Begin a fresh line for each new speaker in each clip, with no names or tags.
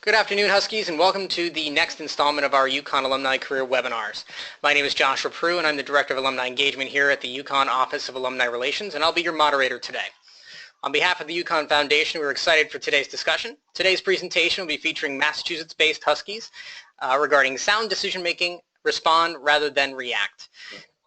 Good afternoon, Huskies, and welcome to the next installment of our UConn Alumni Career Webinars. My name is Joshua Prue, and I'm the Director of Alumni Engagement here at the UConn Office of Alumni Relations, and I'll be your moderator today. On behalf of the UConn Foundation, we're excited for today's discussion. Today's presentation will be featuring Massachusetts-based Huskies regarding sound decision-making, respond rather than react.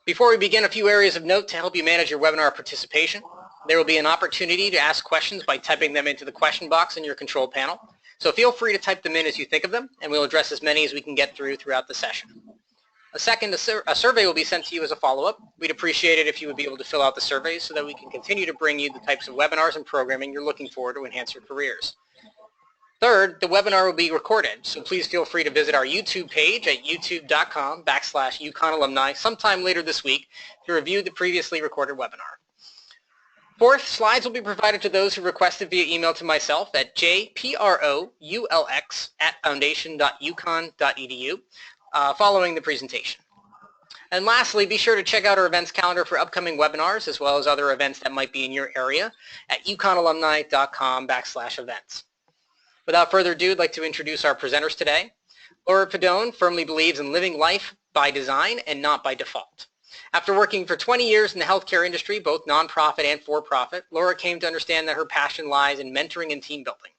Before we begin, a few areas of note to help you manage your webinar participation. There will be an opportunity to ask questions by typing them into the question box in your control panel. So feel free to type them in as you think of them, and we'll address as many as we can get through throughout the session. A survey will be sent to you as a follow-up. We'd appreciate it if you would be able to fill out the survey so that we can continue to bring you the types of webinars and programming you're looking for to enhance your careers. Third, the webinar will be recorded, so please feel free to visit our YouTube page at youtube.com/UConnAlumni sometime later this week to review the previously recorded webinar. Fourth, slides will be provided to those who requested via email to myself at jproulx@foundation.uconn.edu following the presentation. And lastly, be sure to check out our events calendar for upcoming webinars as well as other events that might be in your area at uconnalumni.com/events. Without further ado, I'd like to introduce our presenters today. Laura Pedone firmly believes in living life by design and not by default. After working for 20 years in the healthcare industry, both nonprofit and for-profit, Laura came to understand that her passion lies in mentoring and team building.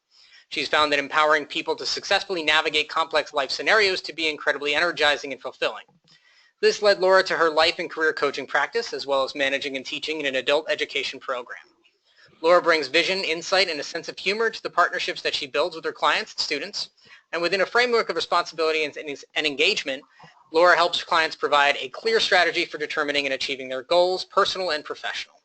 She's found that empowering people to successfully navigate complex life scenarios to be incredibly energizing and fulfilling. This led Laura to her life and career coaching practice, as well as managing and teaching in an adult education program. Laura brings vision, insight, and a sense of humor to the partnerships that she builds with her clients and students, and within a framework of responsibility and engagement, Laura helps clients provide a clear strategy for determining and achieving their goals, personal and professional.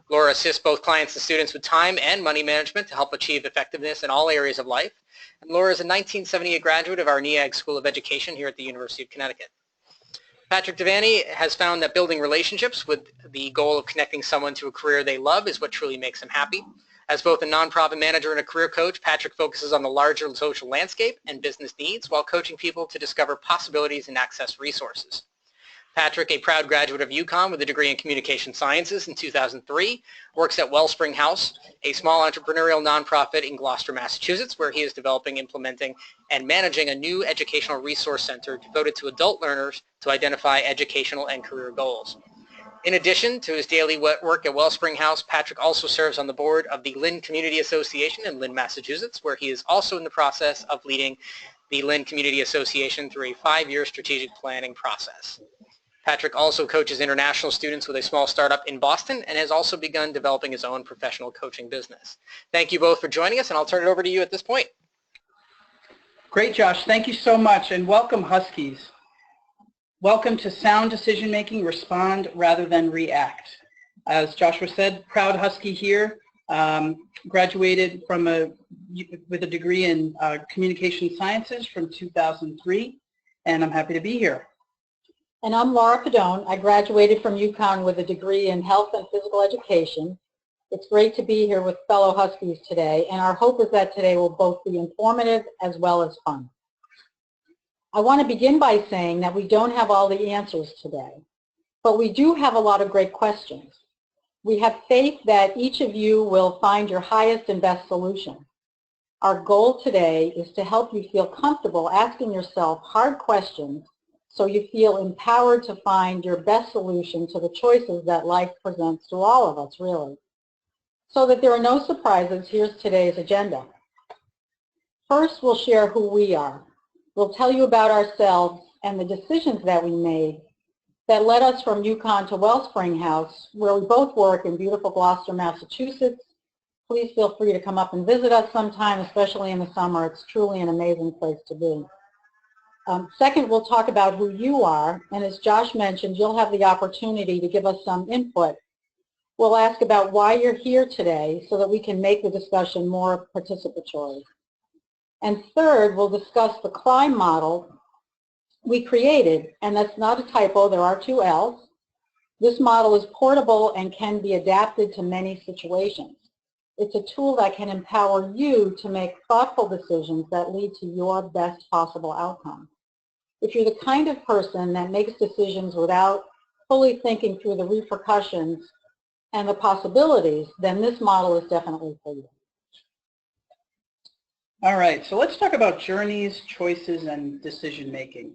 Laura assists both clients and students with time and money management to help achieve effectiveness in all areas of life. And Laura is a 1978 graduate of our NEAG School of Education here at the University of Connecticut. Patrick Devanney has found that building relationships with the goal of connecting someone to a career they love is what truly makes them happy. As both a nonprofit manager and a career coach, Patrick focuses on the larger social landscape and business needs while coaching people to discover possibilities and access resources. Patrick, a proud graduate of UConn with a degree in communication sciences in 2003, works at Wellspring House, a small entrepreneurial nonprofit in Gloucester, Massachusetts, where he is developing, implementing, and managing a new educational resource center devoted to adult learners to identify educational and career goals. In addition to his daily work at Wellspring House, Patrick also serves on the board of the Lynn Community Association in Lynn, Massachusetts, where he is also in the process of leading the Lynn Community Association through a 5-year strategic planning process. Patrick also coaches international students with a small startup in Boston and has also begun developing his own professional coaching business. Thank you both for joining us, and I'll turn it over to you at this point.
Great, Josh. Thank you so much, and welcome, Huskies. Welcome to Sound Decision Making, Respond Rather Than React. As Joshua said, proud Husky here, graduated with a degree in communication sciences from 2003, and I'm happy to be here.
And I'm Laura Pedone. I graduated from UConn with a degree in health and physical education. It's great to be here with fellow Huskies today, and our hope is that today will both be informative as well as fun. I want to begin by saying that we don't have all the answers today, but we do have a lot of great questions. We have faith that each of you will find your highest and best solution. Our goal today is to help you feel comfortable asking yourself hard questions so you feel empowered to find your best solution to the choices that life presents to all of us, really. So that there are no surprises, here's today's agenda. First, we'll share who we are. We'll tell you about ourselves and the decisions that we made that led us from UConn to Wellspring House, where we both work in beautiful Gloucester, Massachusetts. Please feel free to come up and visit us sometime, especially in the summer. It's truly an amazing place to be. Second, we'll talk about who you are, and as Josh mentioned, you'll have the opportunity to give us some input. We'll ask about why you're here today so that we can make the discussion more participatory. And third, we'll discuss the CLIMB model we created, and that's not a typo, there are 2 L's. This model is portable and can be adapted to many situations. It's a tool that can empower you to make thoughtful decisions that lead to your best possible outcome. If you're the kind of person that makes decisions without fully thinking through the repercussions and the possibilities, then this model is definitely for you.
All right, so let's talk about journeys, choices, and decision making.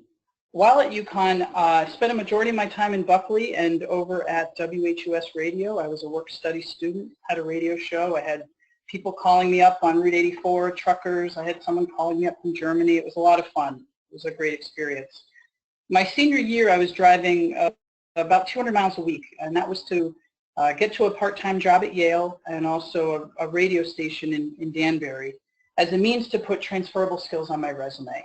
While at UConn, I spent a majority of my time in Buckley and over at WHUS Radio. I was a work-study student, had a radio show. I had people calling me up on Route 84, truckers. I had someone calling me up from Germany. It was a lot of fun. It was a great experience. My senior year, I was driving about 200 miles a week, and that was to get to a part-time job at Yale and also a radio station in Danbury as a means to put transferable skills on my resume.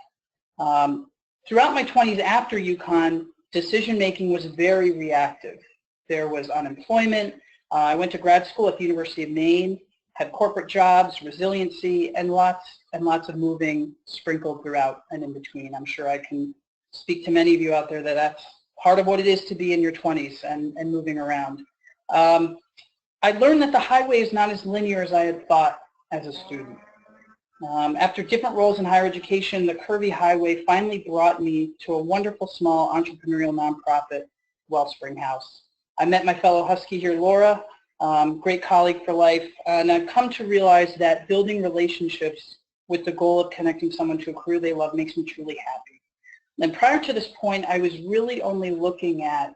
Throughout my 20s after UConn, decision-making was very reactive. There was unemployment. I went to grad school at the University of Maine, had corporate jobs, resiliency, and lots of moving sprinkled throughout and in between. I'm sure I can speak to many of you out there that that's part of what it is to be in your 20s and moving around. I learned that the highway is not as linear as I had thought as a student. After different roles in higher education, the curvy highway finally brought me to a wonderful small entrepreneurial nonprofit, Wellspring House. I met my fellow Husky here, Laura, great colleague for life, and I've come to realize that building relationships with the goal of connecting someone to a career they love makes me truly happy. And prior to this point, I was really only looking at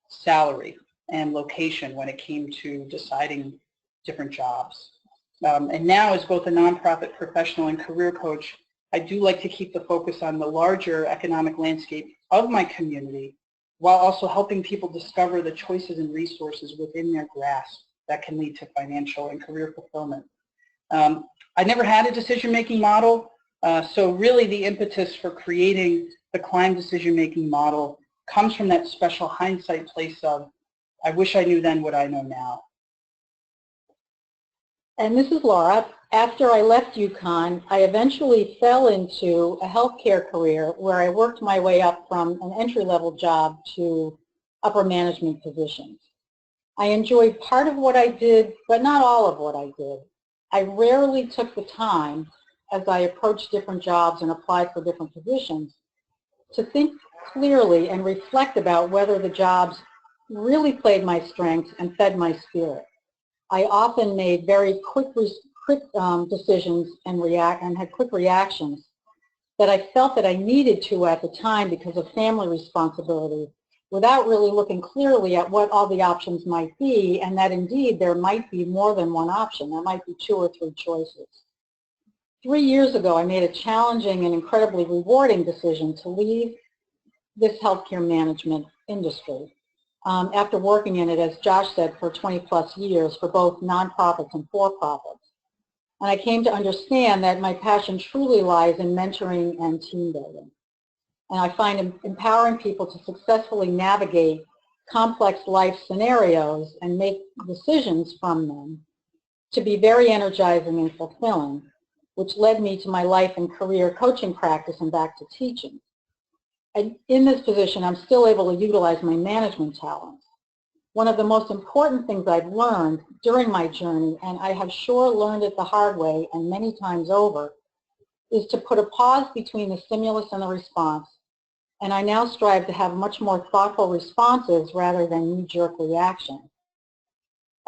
salary and location when it came to deciding different jobs. And now, as both a nonprofit professional and career coach, I do like to keep the focus on the larger economic landscape of my community while also helping people discover the choices and resources within their grasp that can lead to financial and career fulfillment. I never had a decision-making model, so really the impetus for creating the Climb decision-making model comes from that special hindsight place of, I wish I knew then what I know now.
And this is Laura. After I left UConn, I eventually fell into a healthcare career where I worked my way up from an entry-level job to upper management positions. I enjoyed part of what I did, but not all of what I did. I rarely took the time as I approached different jobs and applied for different positions to think clearly and reflect about whether the jobs really played my strengths and fed my spirit. I often made very quick decisions and had quick reactions that I felt that I needed to at the time because of family responsibility, without really looking clearly at what all the options might be, and that indeed there might be more than one option. There might be 2 or 3 choices. 3 years ago, I made a challenging and incredibly rewarding decision to leave this healthcare management industry. After working in it, as Josh said, for 20-plus years for both nonprofits and for-profits. And I came to understand that my passion truly lies in mentoring and team building. And I find empowering people to successfully navigate complex life scenarios and make decisions from them to be very energizing and fulfilling, which led me to my life and career coaching practice and back to teaching. And in this position, I'm still able to utilize my management talents. One of the most important things I've learned during my journey, and I have sure learned it the hard way and many times over, is to put a pause between the stimulus and the response. And I now strive to have much more thoughtful responses rather than knee-jerk reaction.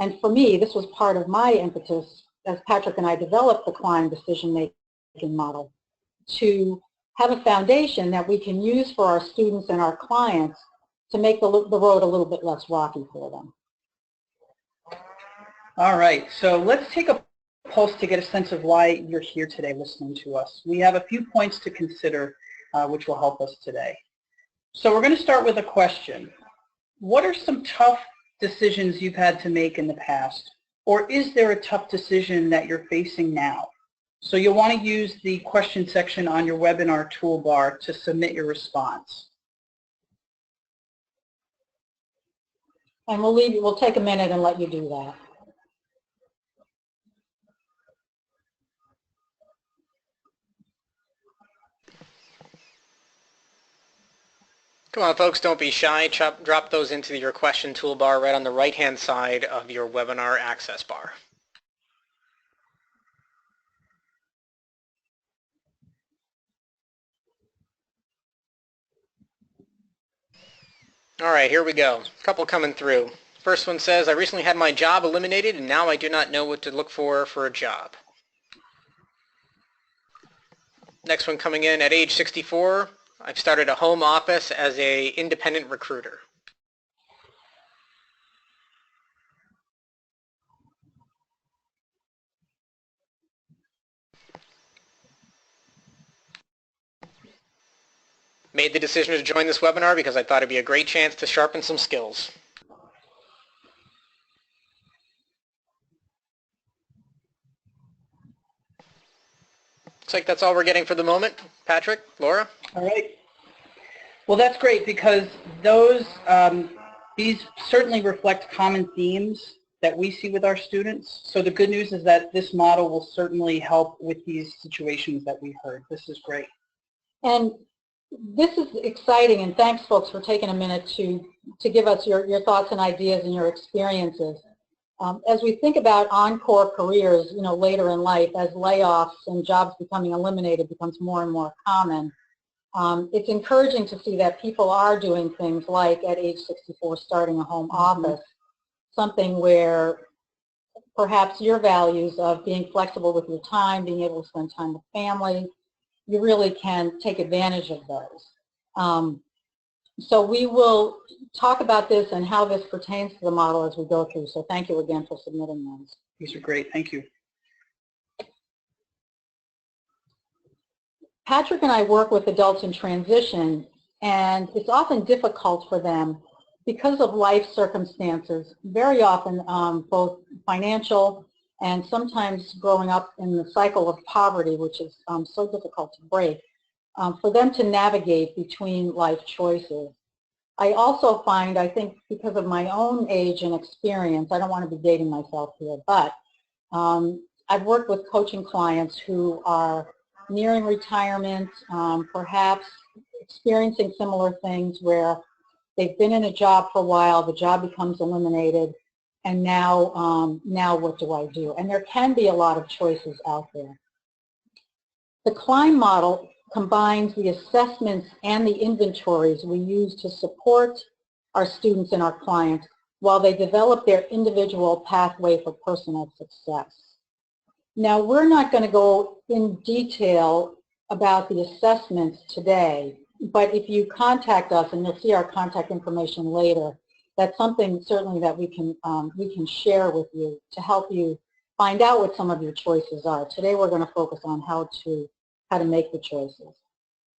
And for me, this was part of my impetus as Patrick and I developed the Climb decision-making model to have a foundation that we can use for our students and our clients to make the road a little bit less rocky for them.
All right, so let's take a pulse to get a sense of why you're here today listening to us. We have a few points to consider which will help us today. So we're going to start with a question. What are some tough decisions you've had to make in the past? Or is there a tough decision that you're facing now? So you'll want to use the question section on your webinar toolbar to submit your response.
And we'll take a minute and let you do that.
Come on, folks, don't be shy. Drop those into your question toolbar right on the right-hand side of your webinar access bar. All right, here we go. A couple coming through. First one says, I recently had my job eliminated and now I do not know what to look for a job. Next one coming in at age 64. I've started a home office as a independent recruiter. Made the decision to join this webinar because I thought it'd be a great chance to sharpen some skills. Looks like that's all we're getting for the moment. Patrick, Laura?
All right. Well, that's great because these certainly reflect common themes that we see with our students. So the good news is that this model will certainly help with these situations that we heard. This is great.
And this is exciting, and thanks, folks, for taking a minute to give us your thoughts and ideas and your experiences. As we think about encore careers, later in life, as layoffs and jobs becoming eliminated becomes more and more common, it's encouraging to see that people are doing things like, at age 64, starting a home office, something where perhaps your values of being flexible with your time, being able to spend time with family, you really can take advantage of those. So we will talk about this and how this pertains to the model as we go through. So thank you again for submitting those.
These are great. Thank you.
Patrick and I work with adults in transition, and it's often difficult for them because of life circumstances, very often both financial and sometimes growing up in the cycle of poverty, which is so difficult to break, for them to navigate between life choices. I also find, I think because of my own age and experience, I don't want to be dating myself here, but I've worked with coaching clients who are nearing retirement, perhaps experiencing similar things where they've been in a job for a while, the job becomes eliminated, and now what do I do? And there can be a lot of choices out there. The Klein model combines the assessments and the inventories we use to support our students and our clients while they develop their individual pathway for personal success. Now, we're not going to go in detail about the assessments today, but if you contact us, and you'll see our contact information later, that's something certainly that we can share with you to help you find out what some of your choices are. Today we're going to focus on how to make the choices.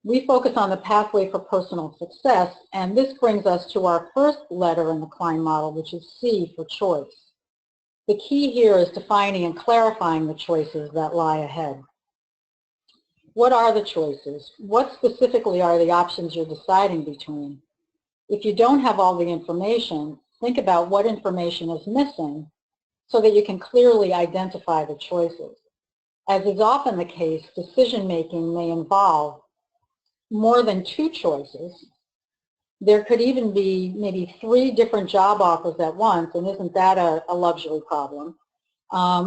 We focus on the pathway for personal success, and this brings us to our first letter in the Klein model, which is C for choice. The key here is defining and clarifying the choices that lie ahead. What are the choices? What specifically are the options you're deciding between? If you don't have all the information, think about what information is missing so that you can clearly identify the choices. As is often the case, decision-making may involve more than 2 choices. There could even be maybe 3 different job offers at once, and isn't that a luxury problem?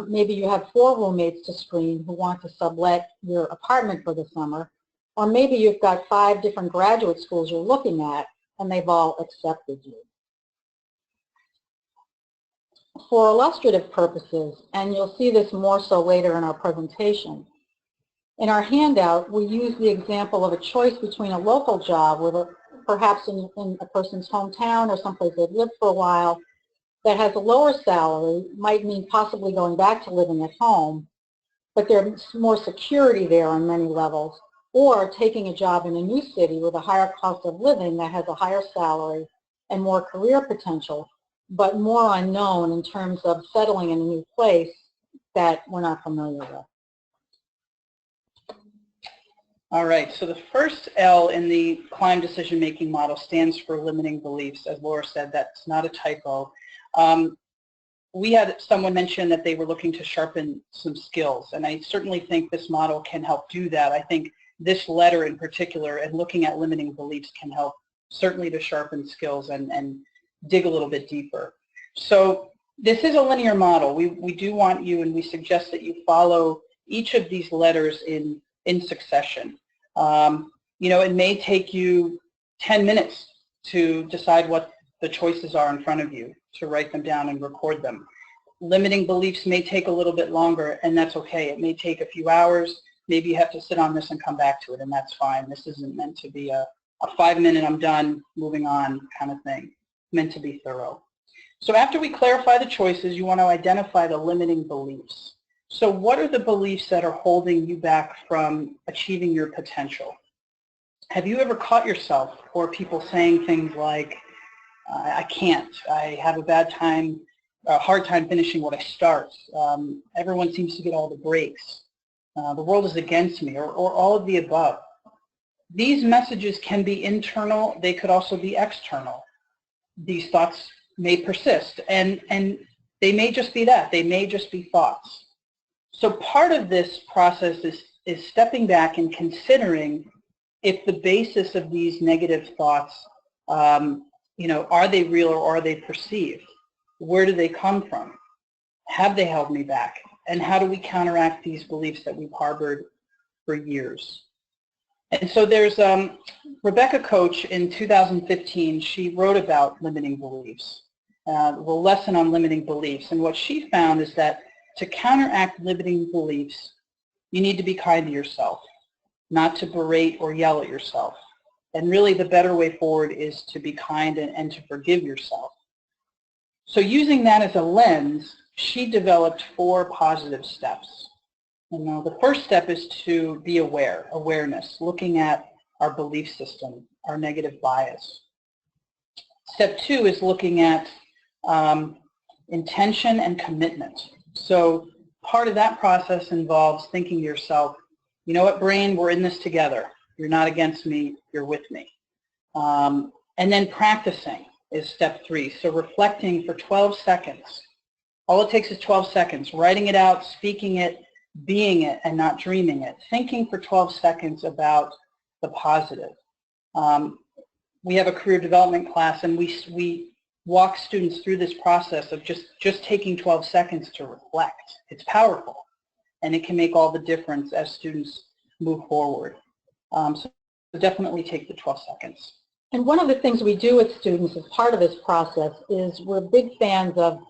Maybe you have 4 roommates to screen who want to sublet your apartment for the summer, or maybe you've got 5 different graduate schools you're looking at, and they've all accepted you. For illustrative purposes, and you'll see this more so later in our presentation, in our handout, we use the example of a choice between a local job, perhaps in a person's hometown or someplace they've lived for a while, that has a lower salary, might mean possibly going back to living at home, but there's more security there on many levels, or taking a job in a new city with a higher cost of living that has a higher salary and more career potential, but more unknown in terms of settling in a new place that we're not familiar with.
All right, so the first L in the Klein decision-making model stands for limiting beliefs. As Laura said, that's not a typo. We had someone mention that they were looking to sharpen some skills, and I certainly think this model can help do that. I think this letter in particular and looking at limiting beliefs can help certainly to sharpen skills and dig a little bit deeper. So this is a linear model. We do want you, and we suggest that you follow each of these letters in succession. It may take you 10 minutes to decide what the choices are in front of you, to write them down and record them. Limiting beliefs may take a little bit longer, and that's okay. It may take a few hours, maybe you have to sit on this and come back to it, and that's fine. This isn't meant to be a 5-minute, I'm done, moving on kind of thing. Meant to be thorough. So after we clarify the choices, you want to identify the limiting beliefs. So what are the beliefs that are holding you back from achieving your potential? Have you ever caught yourself or people saying things like, I can't, I have a hard time finishing what I start, everyone seems to get all the breaks, the world is against me, or all of the above. These messages can be internal, they could also be external. These thoughts may persist, and they may just be that, they may just be thoughts. So part of this process is stepping back and considering if the basis of these negative thoughts, are they real or are they perceived? Where do they come from? Have they held me back? And how do we counteract these beliefs that we've harbored for years? And so there's Rebecca Coach in 2015, she wrote about limiting beliefs, the lesson on limiting beliefs. And what she found is that to counteract limiting beliefs, you need to be kind to yourself, not to berate or yell at yourself. And really the better way forward is to be kind and to forgive yourself. So using that as a lens, she developed 4 positive steps. The first step is to be aware, awareness, looking at our belief system, our negative bias. Step 2 is looking at intention and commitment. So part of that process involves thinking to yourself, you know what, brain, we're in this together. You're not against me, you're with me. And then practicing is step 3. So reflecting for 12 seconds. All it takes is 12 seconds. Writing it out, speaking it, being it, and not dreaming it. Thinking for 12 seconds about the positive. We have a career development class, and we walk students through this process of just taking 12 seconds to reflect. It's powerful, and it can make all the difference as students move forward. So definitely take the 12 seconds.
And one of the things we do with students as part of this process is we're big fans of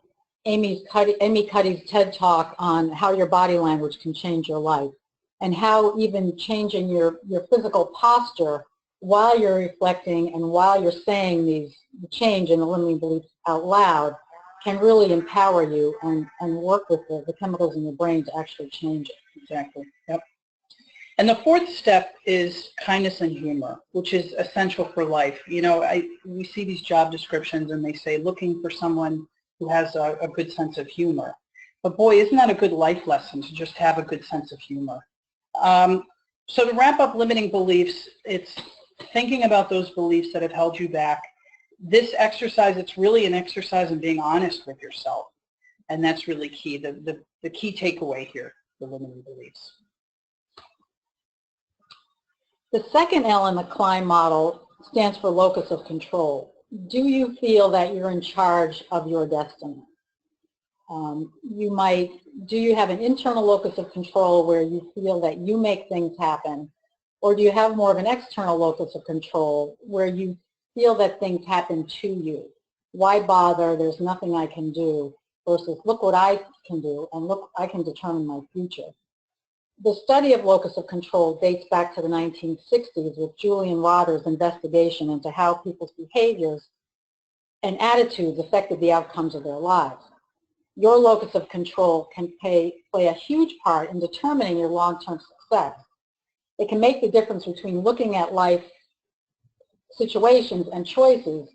Amy Cuddy's TED Talk on how your body language can change your life, and how even changing your physical posture while you're reflecting and while you're saying the change in the limiting beliefs out loud can really empower you and work with the chemicals in your brain to actually change it.
Exactly. Yep. And the 4th step is kindness and humor, which is essential for life. We see these job descriptions and they say looking for someone who has a good sense of humor. But boy, isn't that a good life lesson to just have a good sense of humor. So to wrap up limiting beliefs, it's thinking about those beliefs that have held you back. This exercise, it's really an exercise in being honest with yourself. And that's really key, the key takeaway here, the limiting beliefs.
The second L in the Klein model stands for locus of control. Do you feel that you're in charge of your destiny? Do you have an internal locus of control where you feel that you make things happen? Or do you have more of an external locus of control where you feel that things happen to you? Why bother? There's nothing I can do, versus look what I can do, and look, I can determine my future. The study of locus of control dates back to the 1960s with Julian Rotter's investigation into how people's behaviors and attitudes affected the outcomes of their lives. Your locus of control can play a huge part in determining your long-term success. It can make the difference between looking at life situations and choices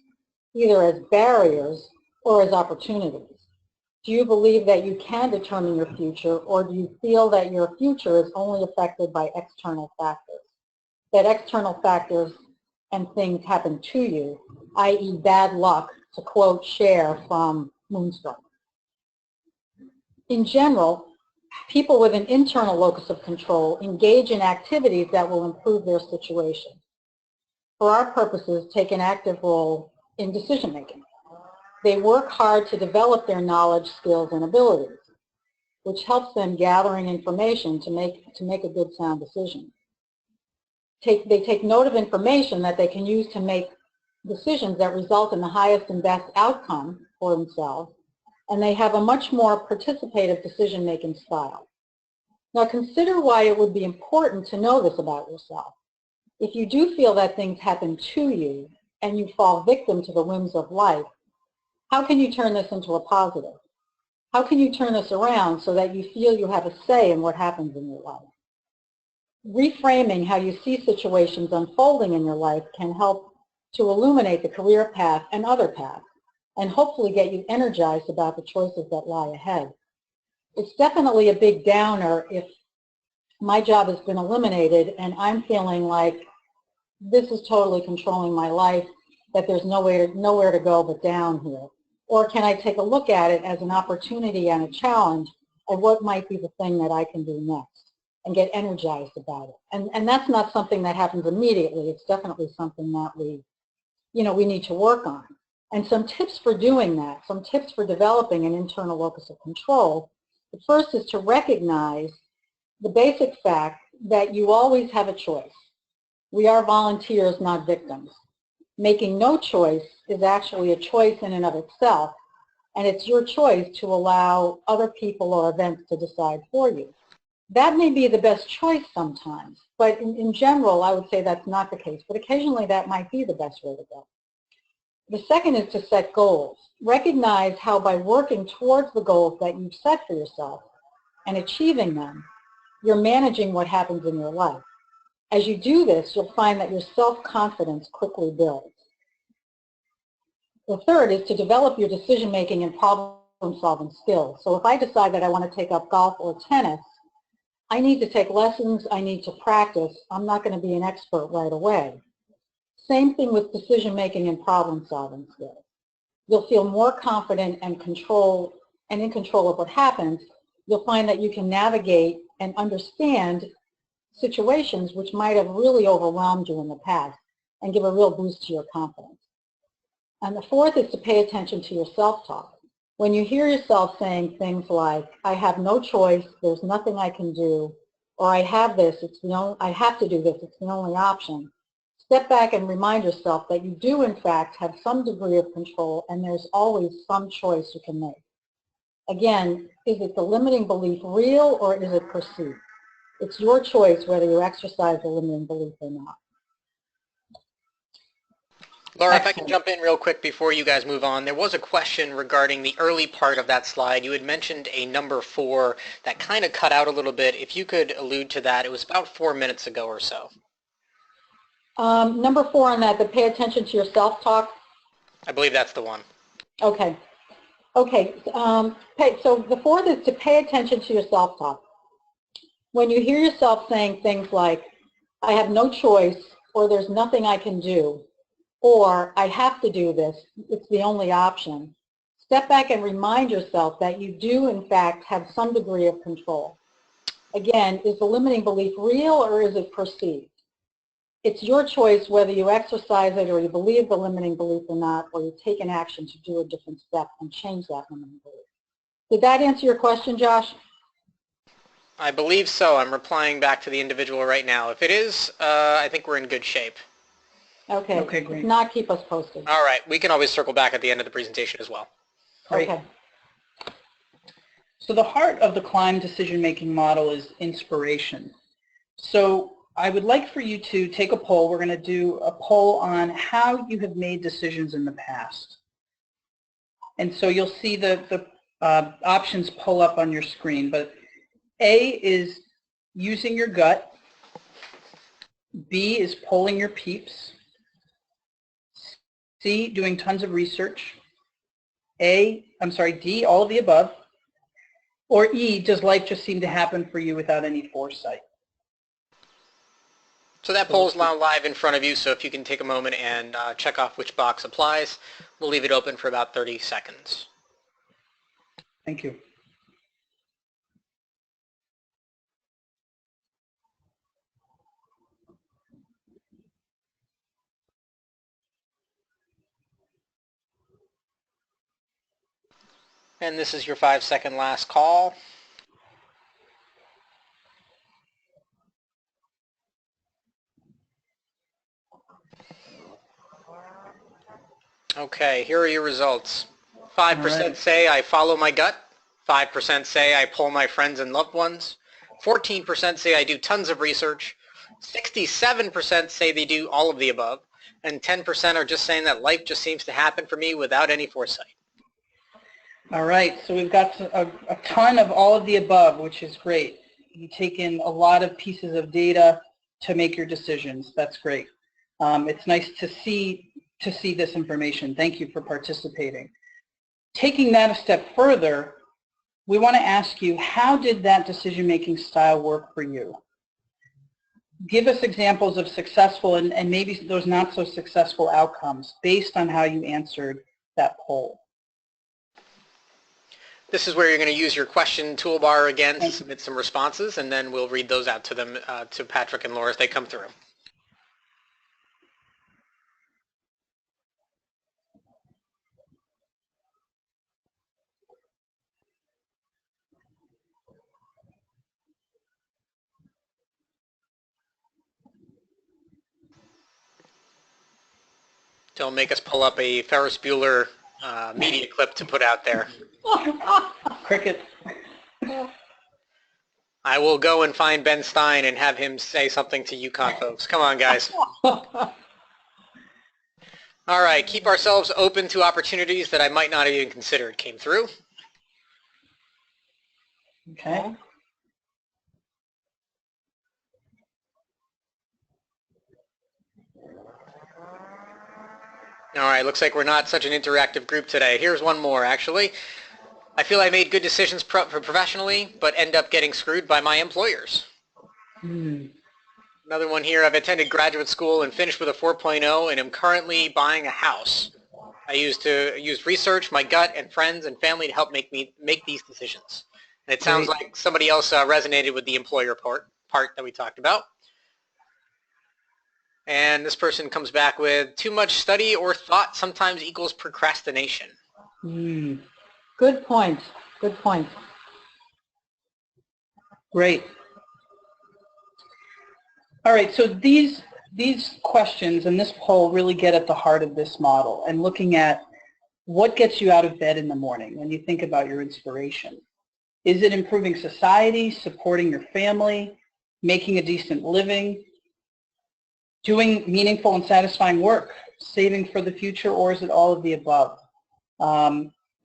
either as barriers or as opportunities. Do you believe that you can determine your future, or do you feel that your future is only affected by external factors? That external factors and things happen to you, i.e. bad luck, to quote Cher from Moonstruck. In general, people with an internal locus of control engage in activities that will improve their situation. For our purposes, take an active role in decision making. They work hard to develop their knowledge, skills, and abilities, which helps them gathering information to make a good, sound decision. They take note of information that they can use to make decisions that result in the highest and best outcome for themselves, and they have a much more participative decision-making style. Now consider why it would be important to know this about yourself. If you do feel that things happen to you and you fall victim to the whims of life, how can you turn this into a positive? How can you turn this around so that you feel you have a say in what happens in your life? Reframing how you see situations unfolding in your life can help to illuminate the career path and other paths, and hopefully get you energized about the choices that lie ahead. It's definitely a big downer if my job has been eliminated and I'm feeling like this is totally controlling my life, that there's nowhere to go but down here. Or can I take a look at it as an opportunity and a challenge of what might be the thing that I can do next and get energized about it? And that's not something that happens immediately. It's definitely something that we need to work on. And some tips for doing that, some tips for developing an internal locus of control. The first is to recognize the basic fact that you always have a choice. We are volunteers, not victims. Making no choice is actually a choice in and of itself, and it's your choice to allow other people or events to decide for you. That may be the best choice sometimes, but in general, I would say that's not the case, but occasionally that might be the best way to go. The second is to set goals. Recognize how by working towards the goals that you've set for yourself and achieving them, you're managing what happens in your life. As you do this, you'll find that your self-confidence quickly builds. The third is to develop your decision-making and problem-solving skills. So if I decide that I want to take up golf or tennis, I need to take lessons, I need to practice. I'm not going to be an expert right away. Same thing with decision-making and problem-solving skills. You'll feel more confident and in control of what happens. You'll find that you can navigate and understand situations which might have really overwhelmed you in the past and give a real boost to your confidence. And the fourth is to pay attention to your self-talk. When you hear yourself saying things like, I have no choice, there's nothing I can do, or I have this, I have to do this, it's the only option, step back and remind yourself that you do in fact have some degree of control and there's always some choice you can make. Again, is it the limiting belief real or is it perceived? It's your choice whether you exercise the limiting belief or not.
Laura,
Excellent.
if I can jump in real quick before you guys move on, there was a question regarding the early part of that slide. You had mentioned a number 4 that kind of cut out a little bit. If you could allude to that, it was about 4 minutes ago or so.
Number 4 on that, but pay attention to your self-talk.
I believe that's the one.
Okay. Okay. So the fourth is to pay attention to your self-talk. When you hear yourself saying things like, I have no choice, or there's nothing I can do, or I have to do this, it's the only option, step back and remind yourself that you do in fact have some degree of control. Again, is the limiting belief real or is it perceived? It's your choice whether you exercise it or you believe the limiting belief or not, or you take an action to do a different step and change that limiting belief. Did that answer your question, Josh?
I believe so. I'm replying back to the individual right now. If it is, I think we're in good shape.
Okay.
Okay, great.
If not, keep us posted.
All right. We can always circle back at the end of the presentation as well.
Great.
Okay.
So the heart of the CLIMB decision-making model is inspiration. So I would like for you to take a poll. We're going to do a poll on how you have made decisions in the past. And so you'll see the options pull up on your screen. But A is using your gut. B is polling your peeps. C, doing tons of research. D, all of the above. Or E, does life just seem to happen for you without any foresight?
So that poll is now live in front of you, so if you can take a moment and check off which box applies, we'll leave it open for about 30 seconds.
Thank you.
And this is your 5-second last call. Okay, here are your results. 5% say I follow my gut. 5% say I poll my friends and loved ones. 14% say I do tons of research, 67% say they do all of the above, and 10% are just saying that life just seems to happen for me without any foresight.
All right, so we've got a ton of all of the above, which is great. You take in a lot of pieces of data to make your decisions. That's great. It's nice to see this information. Thank you for participating. Taking that a step further, we want to ask you, how did that decision-making style work for you? Give us examples of successful and maybe those not so successful outcomes based on how you answered that poll.
This is where you're going to use your question toolbar again to submit some responses, and then we'll read those out to them, to Patrick and Laura as they come through. Don't make us pull up a Ferris Bueller media clip to put out there.
Cricket.
I will go and find Ben Stein and have him say something to UConn folks. Come on, guys. All right, keep ourselves open to opportunities that I might not have even considered came through.
Okay.
All right, looks like we're not such an interactive group today. Here's one more, actually. I feel I made good decisions professionally, but end up getting screwed by my employers. Another one here, I've attended graduate school and finished with a 4.0 and am currently buying a house. I used research, my gut, and friends and family to help make these decisions. And it sounds like somebody else resonated with the employer part that we talked about. And this person comes back with, too much study or thought sometimes equals procrastination.
Good point. Good point.
Great. All right, so these questions and this poll really get at the heart of this model and looking at what gets you out of bed in the morning when you think about your inspiration. Is it improving society, supporting your family, making a decent living, doing meaningful and satisfying work, saving for the future, or is it all of the above?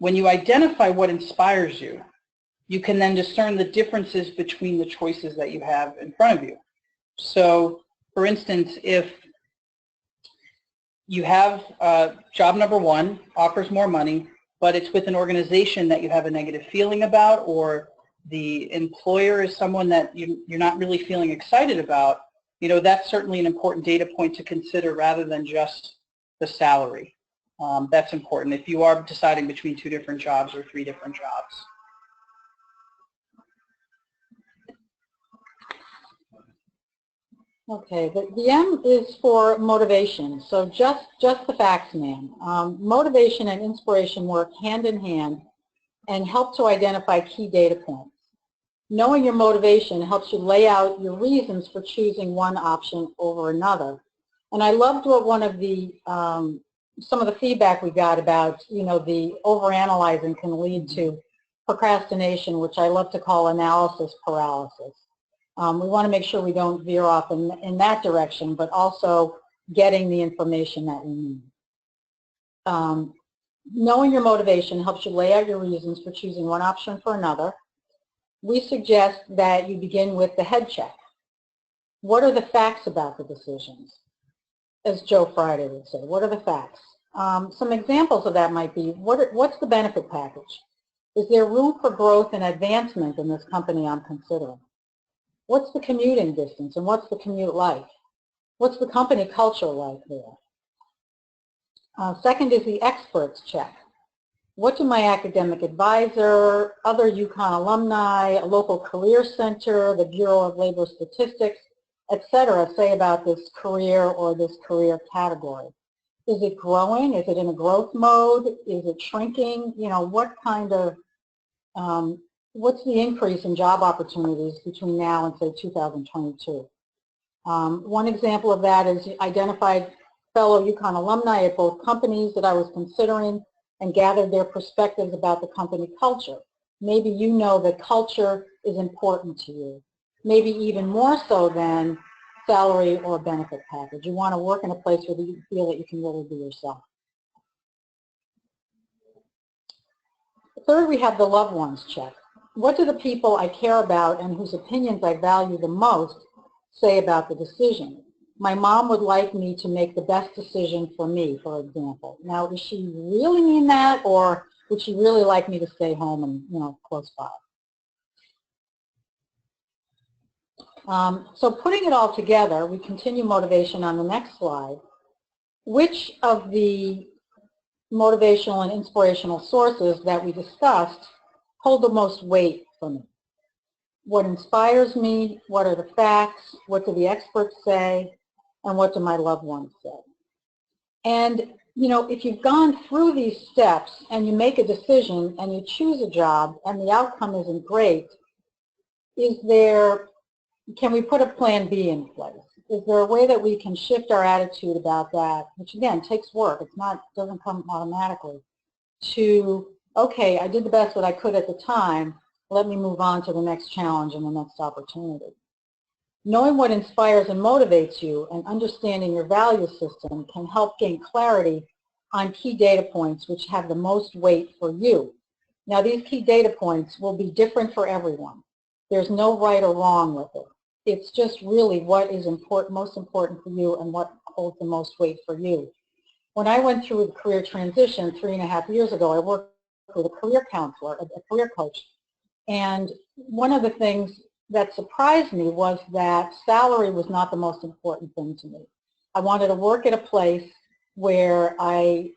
When you identify what inspires you, you can then discern the differences between the choices that you have in front of you. So, for instance, if you have job number one, offers more money, but it's with an organization that you have a negative feeling about, or the employer is someone that you're not really feeling excited about, you know, that's certainly an important data point to consider rather than just the salary. That's important if you are deciding between 2 different jobs or 3 different jobs.
Okay, the M is for motivation. So just the facts, ma'am. Motivation and inspiration work hand in hand and help to identify key data points. Knowing your motivation helps you lay out your reasons for choosing one option over another. And I loved what one of the, some of the feedback we got about, you know, the overanalyzing can lead to procrastination, which I love to call analysis paralysis. We want to make sure we don't veer off in that direction, but also getting the information that we need. Knowing your motivation helps you lay out your reasons for choosing one option for another. We suggest that you begin with the head check. What are the facts about the decisions? As Joe Friday would say, what are the facts? Some examples of that might be, what's the benefit package? Is there room for growth and advancement in this company I'm considering? What's the commuting distance and what's the commute like? What's the company culture like there? Second is the experts check. What do my academic advisor, other UConn alumni, a local career center, the Bureau of Labor Statistics, etc. say about this career or this career category? Is it growing? Is it in a growth mode? Is it shrinking? You know, what kind of, what's the increase in job opportunities between now and say 2022? One example of that is identified fellow UConn alumni at both companies that I was considering and gathered their perspectives about the company culture. Maybe you know that culture is important to you. maybe even more so than salary or benefit package. You want to work in a place where you feel that you can really be yourself. Third, we have the loved ones check. What do the people I care about and whose opinions I value the most say about the decision? My mom would like me to make the best decision for me, for example. Now, does she really mean that, or would she really like me to stay home and, close by? So putting it all together, we continue motivation on the next slide. Which of the motivational and inspirational sources that we discussed hold the most weight for me? What inspires me? What are the facts? What do the experts say? And what do my loved ones say? And, if you've gone through these steps and you make a decision and you choose a job and the outcome isn't great, can we put a plan B in place? Is there a way that we can shift our attitude about that, which again takes work, doesn't come automatically, to, okay, I did the best that I could at the time, let me move on to the next challenge and the next opportunity. Knowing what inspires and motivates you and understanding your value system can help gain clarity on key data points which have the most weight for you. Now, these key data points will be different for everyone. There's no right or wrong with it. It's just really what is most important for you and what holds the most weight for you. When I went through the career transition 3.5 years ago, I worked with a career counselor, a career coach, and one of the things that surprised me was that salary was not the most important thing to me. I wanted to work at a place where I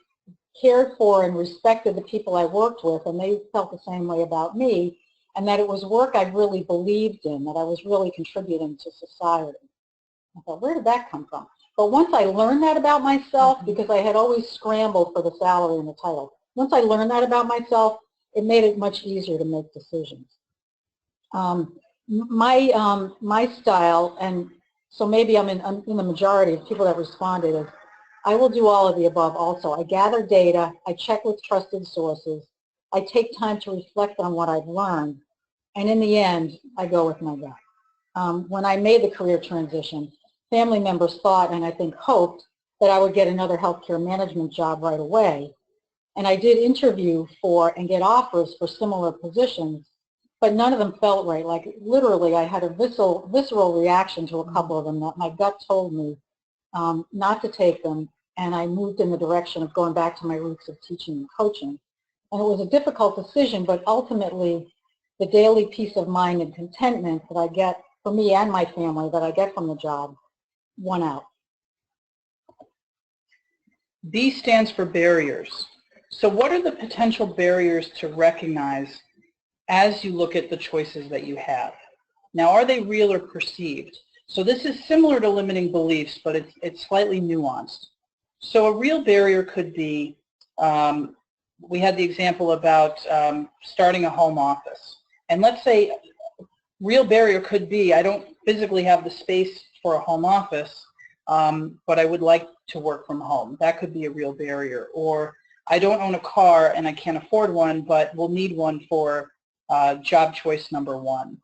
cared for and respected the people I worked with, and they felt the same way about me, and that it was work I really believed in, that I was really contributing to society. I thought, where did that come from? But once I learned that about myself, because I had always scrambled for the salary and the title, once I learned that about myself, it made it much easier to make decisions. My style, and so maybe I'm in the majority of people that responded, is I will do all of the above also. I gather data, I check with trusted sources, I take time to reflect on what I've learned, and in the end, I go with my gut. When I made the career transition, family members thought, and I think hoped, that I would get another healthcare management job right away. And I did interview for and get offers for similar positions, but none of them felt right. Like literally, I had a visceral reaction to a couple of them that my gut told me not to take them, and I moved in the direction of going back to my roots of teaching and coaching. And it was a difficult decision, but ultimately, the daily peace of mind and contentment that I get for me and my family that I get from the job won out.
B stands for barriers. So what are the potential barriers to recognize as you look at the choices that you have? Now, are they real or perceived? So this is similar to limiting beliefs, but it's slightly nuanced. So a real barrier could be, we had the example about starting a home office. And let's say real barrier could be, I don't physically have the space for a home office, but I would like to work from home. That could be a real barrier. Or I don't own a car and I can't afford one, but will need one for job choice number 1.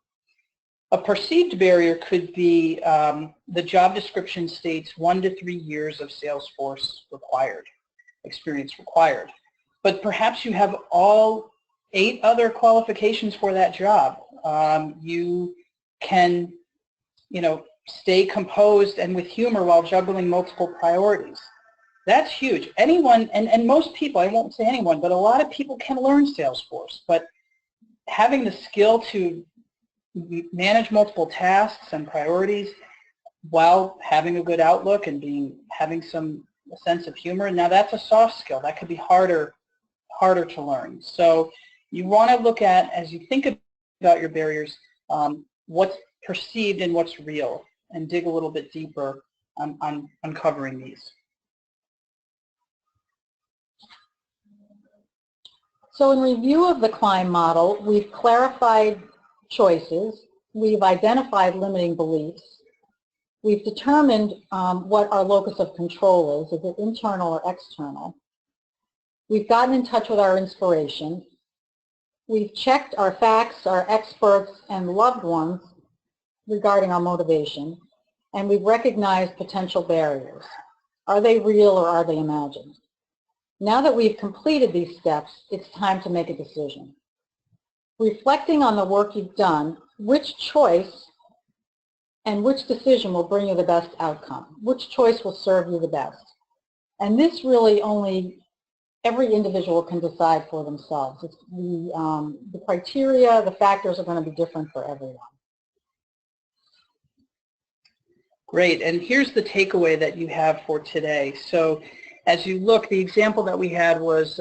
A perceived barrier could be the job description states 1 to 3 years of Salesforce required, experience required. But perhaps you have all 8 other qualifications for that job. You can, stay composed and with humor while juggling multiple priorities. That's huge. Anyone, and most people, I won't say anyone, but a lot of people can learn Salesforce. But having the skill to manage multiple tasks and priorities while having a good outlook and having some sense of humor, now that's a soft skill. That could be harder to learn. So you want to look at, as you think about your barriers, what's perceived and what's real, and dig a little bit deeper on uncovering these.
So in review of the Klein model, we've clarified choices, we've identified limiting beliefs, we've determined what our locus of control is it internal or external, we've gotten in touch with our inspiration, we've checked our facts, our experts, and loved ones, regarding our motivation, and we've recognized potential barriers. Are they real or are they imagined? Now that we've completed these steps, it's time to make a decision. Reflecting on the work you've done, which choice and which decision will bring you the best outcome? Which choice will serve you the best? And this really only every individual can decide for themselves. It's the criteria, the factors are going to be different for everyone.
Great, and here's the takeaway that you have for today. So as you look, the example that we had was,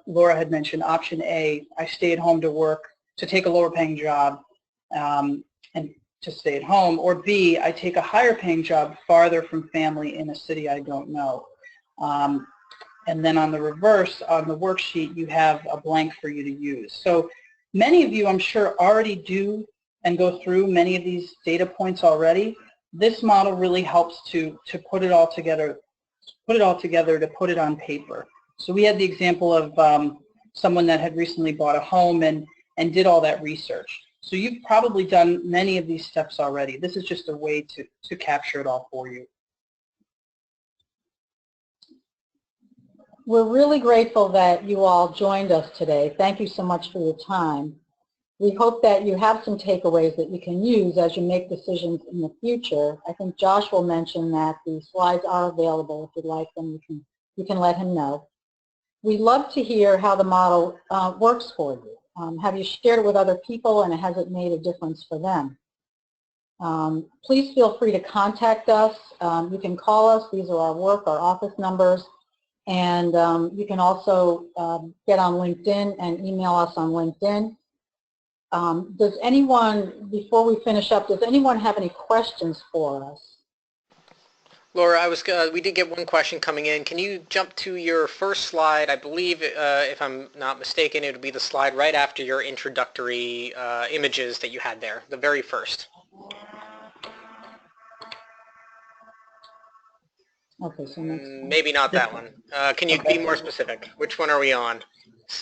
Laura had mentioned option A, I stayed home to work, to take a lower paying job and to stay at home, or B, I take a higher paying job farther from family in a city I don't know. And then on the reverse, on the worksheet, you have a blank for you to use. So many of you, I'm sure, already do and go through many of these data points already. This model really helps to put it all together, to put it on paper. So we had the example of someone that had recently bought a home and did all that research. So you've probably done many of these steps already. This is just a way to capture it all for you.
We're really grateful that you all joined us today. Thank you so much for your time. We hope that you have some takeaways that you can use as you make decisions in the future. I think Josh will mention that the slides are available. If you'd like them, you can let him know. We'd love to hear how the model works for you. Have you shared it with other people, and has it made a difference for them? Please feel free to contact us. You can call us. These are our office numbers. And you can also get on LinkedIn and email us on LinkedIn. Does anyone, before we finish up, does anyone have any questions for us?
Laura, we did get one question coming in. Can you jump to your first slide? I believe, if I'm not mistaken, it would be the slide right after your introductory images that you had there, the very first.
Okay, so next
maybe not that one. Can you be more specific? Which one are we on?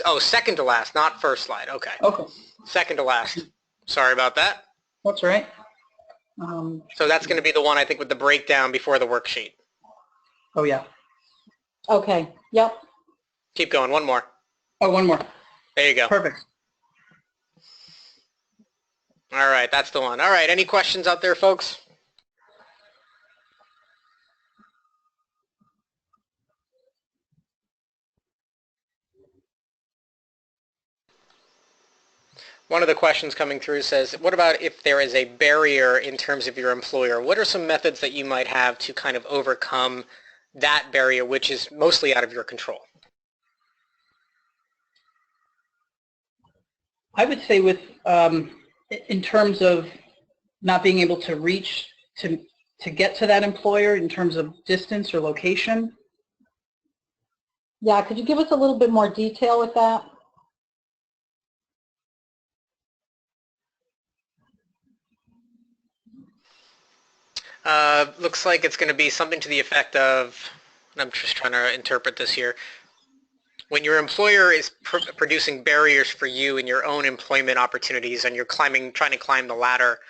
Oh, second to last, not first slide. Okay.
Okay.
Second to last. Sorry about that.
That's right.
So that's going to be the one, I think, with the breakdown before the worksheet.
Oh, yeah.
Okay. Yep.
Keep going. One more.
Oh, one more.
There you go.
Perfect.
All right. That's the one. All right. Any questions out there, folks? One of the questions coming through says, what about if there is a barrier in terms of your employer? What are some methods that you might have to kind of overcome that barrier, which is mostly out of your control?
I would say with, in terms of not being able to reach, to get to that employer in terms of distance or location.
Yeah, could you give us a little bit more detail with that?
Looks like it's going to be something to the effect of, I'm just trying to interpret this here. When your employer is producing barriers for you in your own employment opportunities and you're trying to climb the ladder,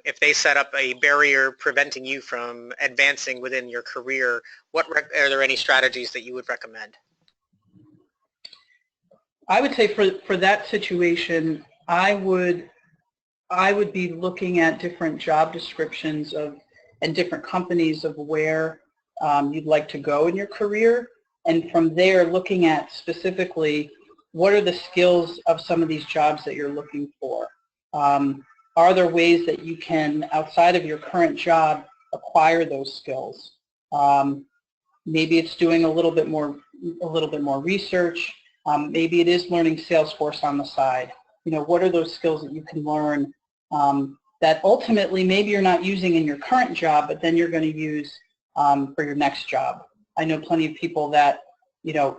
if they set up a barrier preventing you from advancing within your career, are there any strategies that you would recommend?
I would say for that situation, I would be looking at different job descriptions and different companies of where you'd like to go in your career, and from there looking at specifically what are the skills of some of these jobs that you're looking for. Are there ways that you can, outside of your current job, acquire those skills? Maybe it's doing a little bit more research. Maybe it is learning Salesforce on the side. You know, what are those skills that you can learn that ultimately maybe you're not using in your current job, but then you're going to use for your next job. I know plenty of people that, you know,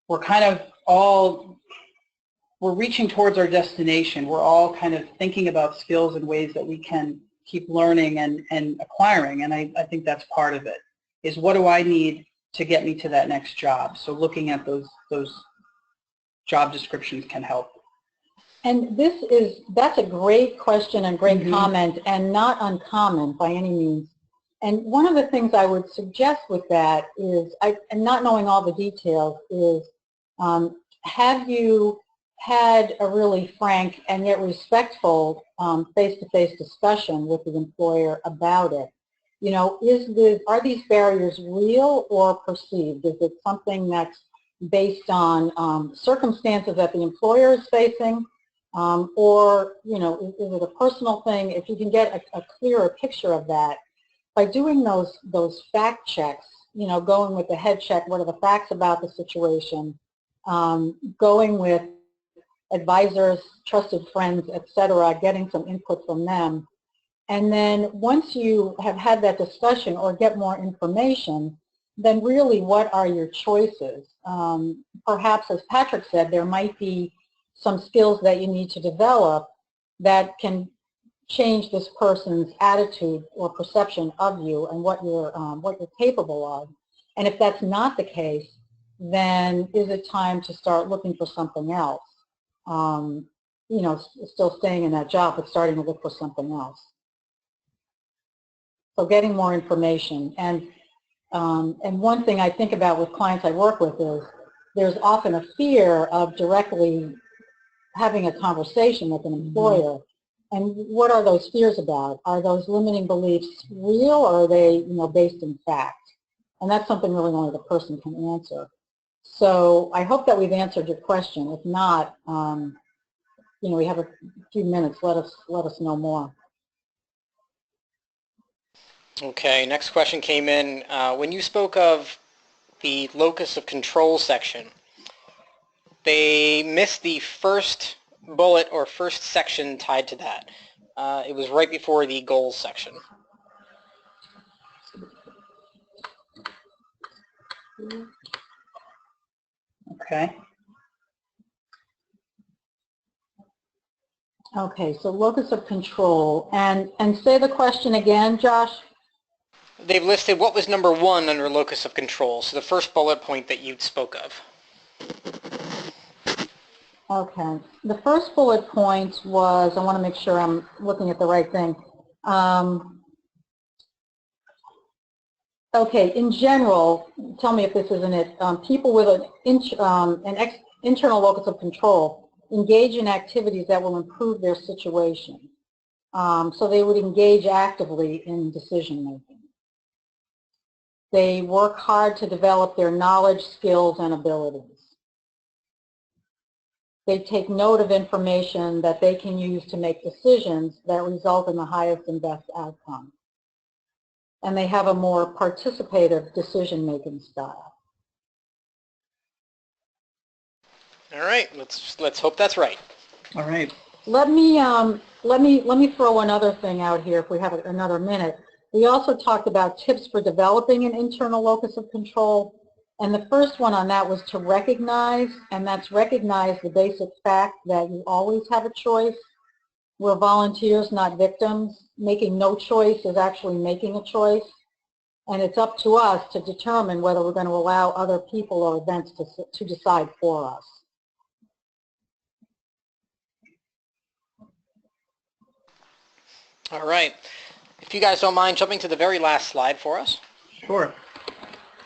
we're kind of all, we're reaching towards our destination. We're all kind of thinking about skills and ways that we can keep learning and acquiring, and I think that's part of it, is what do I need to get me to that next job? So looking at those job descriptions can help.
And that's a great question and great comment, and not uncommon by any means. And one of the things I would suggest with that is, and not knowing all the details, is have you had a really frank and yet respectful face-to-face discussion with the employer about it? You know, are these barriers real or perceived? Is it something that's based on circumstances that the employer is facing? Or, you know, is it a personal thing? If you can get a clearer picture of that, by doing those fact checks, you know, going with the head check, what are the facts about the situation, going with advisors, trusted friends, etc., getting some input from them. And then once you have had that discussion or get more information, then really what are your choices? Perhaps, as Patrick said, there might be some skills that you need to develop that can change this person's attitude or perception of you and what you're capable of. And if that's not the case, then is it time to start looking for something else? You know, still staying in that job, but starting to look for something else. So getting more information. And one thing I think about with clients I work with is there's often a fear of directly having a conversation with an employer. And what are those fears about? Are those limiting beliefs real, or are they, you know, based in fact? And that's something really only the person can answer. So I hope that we've answered your question. If not, you know, we have a few minutes. Let us know more.
Okay, next question came in. When you spoke of the locus of control section, they missed the first bullet or first section tied to that. It was right before the goals section.
Okay.
Okay, so locus of control. And say the question again, Josh.
They've listed what was number 1 under locus of control, so the first bullet point that you spoke of.
Okay. The first bullet point was, I want to make sure I'm looking at the right thing. Okay, in general, tell me if this isn't it, people with an internal locus of control engage in activities that will improve their situation. So they would engage actively in decision making. They work hard to develop their knowledge, skills, and abilities. They take note of information that they can use to make decisions that result in the highest and best outcome. And they have a more participative decision-making style.
All right, let's hope that's right.
All right.
Let me throw another thing out here if we have another minute. We also talked about tips for developing an internal locus of control. And the first one on that was to recognize, and that's recognize the basic fact that you always have a choice. We're volunteers, not victims. Making no choice is actually making a choice. And it's up to us to determine whether we're going to allow other people or events to decide for us.
All right. If you guys don't mind jumping to the very last slide for us.
Sure.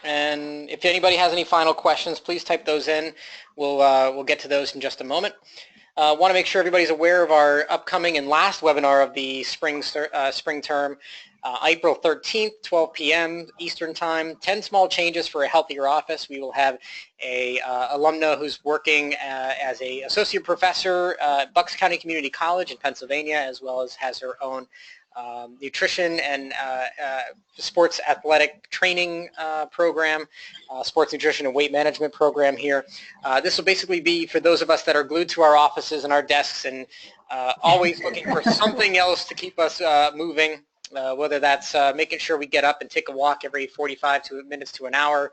And if anybody has any final questions, please type those in. We'll get to those in just a moment. Want to make sure everybody's aware of our upcoming and last webinar of the spring term, April 13th, 12 p.m. Eastern Time, 10 small changes for a healthier office. We will have a alumna who's working as a associate professor at Bucks County Community College in Pennsylvania, as well as has her own nutrition and sports athletic training program, sports nutrition and weight management program here. This will basically be for those of us that are glued to our offices and our desks and always looking for something else to keep us moving. Whether that's making sure we get up and take a walk every 45 minutes to an hour,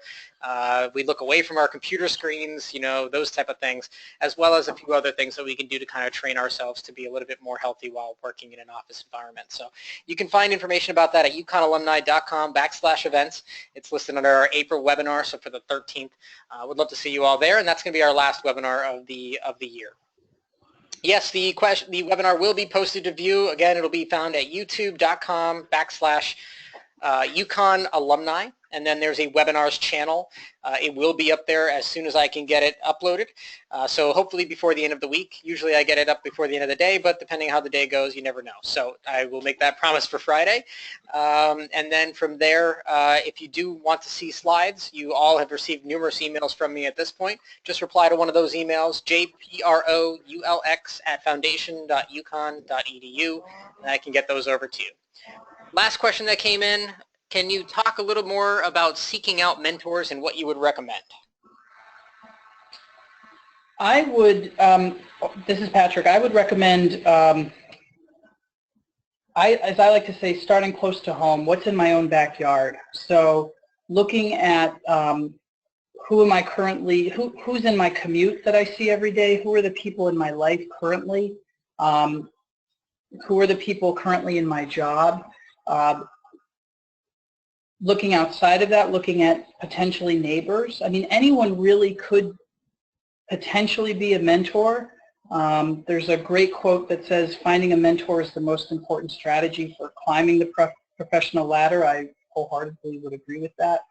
we look away from our computer screens, you know, those type of things, as well as a few other things that we can do to kind of train ourselves to be a little bit more healthy while working in an office environment. So you can find information about that at uconnalumni.com/events. It's listed under our April webinar, so for the 13th. Would love to see you all there, and that's going to be our last webinar of the year. Yes, the webinar will be posted to view. Again, it'll be found at youtube.com/UConn alumni, and then there's a webinars channel. It will be up there as soon as I can get it uploaded. So hopefully before the end of the week. Usually I get it up before the end of the day, but depending on how the day goes, you never know. So I will make that promise for Friday. And then from there, if you do want to see slides, you all have received numerous emails from me at this point. Just reply to one of those emails, jproulx@foundation.uconn.edu, and I can get those over to you. Last question that came in, can you talk a little more about seeking out mentors and what you would recommend?
I would, this is Patrick, I would recommend, as I like to say, starting close to home, what's in my own backyard. So looking at who am I currently, who's in my commute that I see every day, who are the people in my life currently, who are the people currently in my job. Looking outside of that, looking at potentially neighbors. I mean, anyone really could potentially be a mentor. There's a great quote that says, finding a mentor is the most important strategy for climbing the professional ladder. I wholeheartedly would agree with that.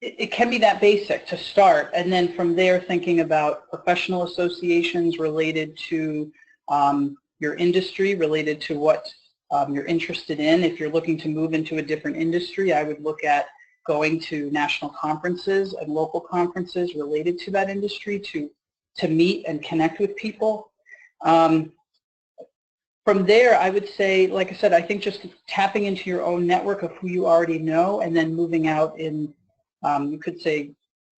It can be that basic to start, and then from there thinking about professional associations related to your industry, related to what you're interested in. If you're looking to move into a different industry, I would look at going to national conferences and local conferences related to that industry to meet and connect with people. From there, I would say, like I said, I think just tapping into your own network of who you already know and then moving out in, you could say,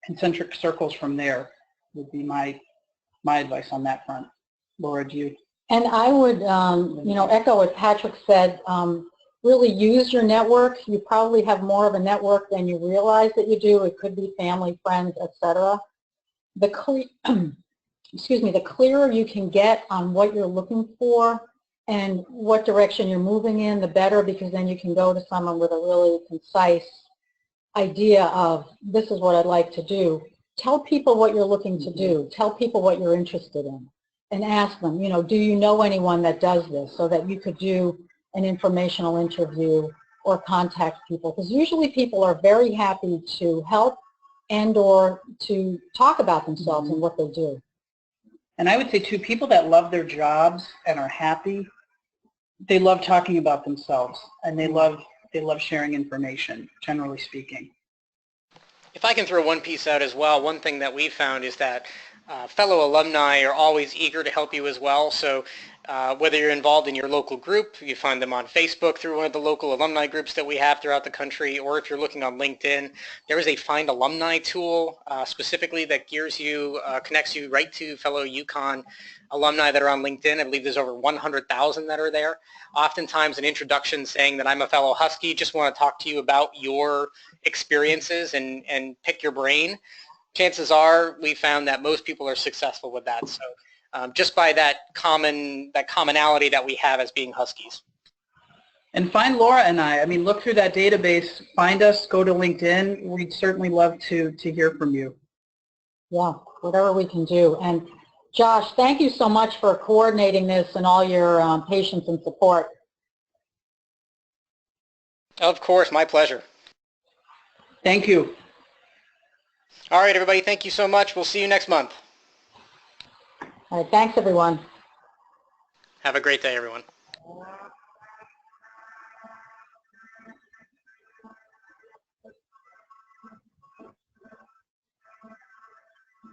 concentric circles from there would be my advice on that front. Laura, do you?
And I would, echo what Patrick said. Really use your network. You probably have more of a network than you realize that you do. It could be family, friends, etc. The clearer you can get on what you're looking for and what direction you're moving in, the better, because then you can go to someone with a really concise idea of, this is what I'd like to do. Tell people what you're looking to do. Tell people what you're interested in. And ask them, do you know anyone that does this, so that you could do an informational interview or contact people. Because usually people are very happy to help and or to talk about themselves and what they do.
And I would say, too, people that love their jobs and are happy, they love talking about themselves, and they love sharing information, generally speaking.
If I can throw one piece out as well, one thing that we've found is that fellow alumni are always eager to help you as well. So whether you're involved in your local group, you find them on Facebook through one of the local alumni groups that we have throughout the country, or if you're looking on LinkedIn, there is a Find Alumni tool specifically that connects you right to fellow UConn alumni that are on LinkedIn. I believe there's over 100,000 that are there. Oftentimes an introduction saying that I'm a fellow Husky, just want to talk to you about your experiences and pick your brain. Chances are we found that most people are successful with that. So just by that commonality that we have as being Huskies.
And find Laura and I mean, look through that database, find us, go to LinkedIn. We'd certainly love to hear from you.
Yeah, whatever we can do. And Josh, thank you so much for coordinating this and all your patience and support.
Of course, my pleasure.
Thank you.
All right, everybody, thank you so much. We'll see you next month.
All right, thanks, everyone.
Have a great day, everyone.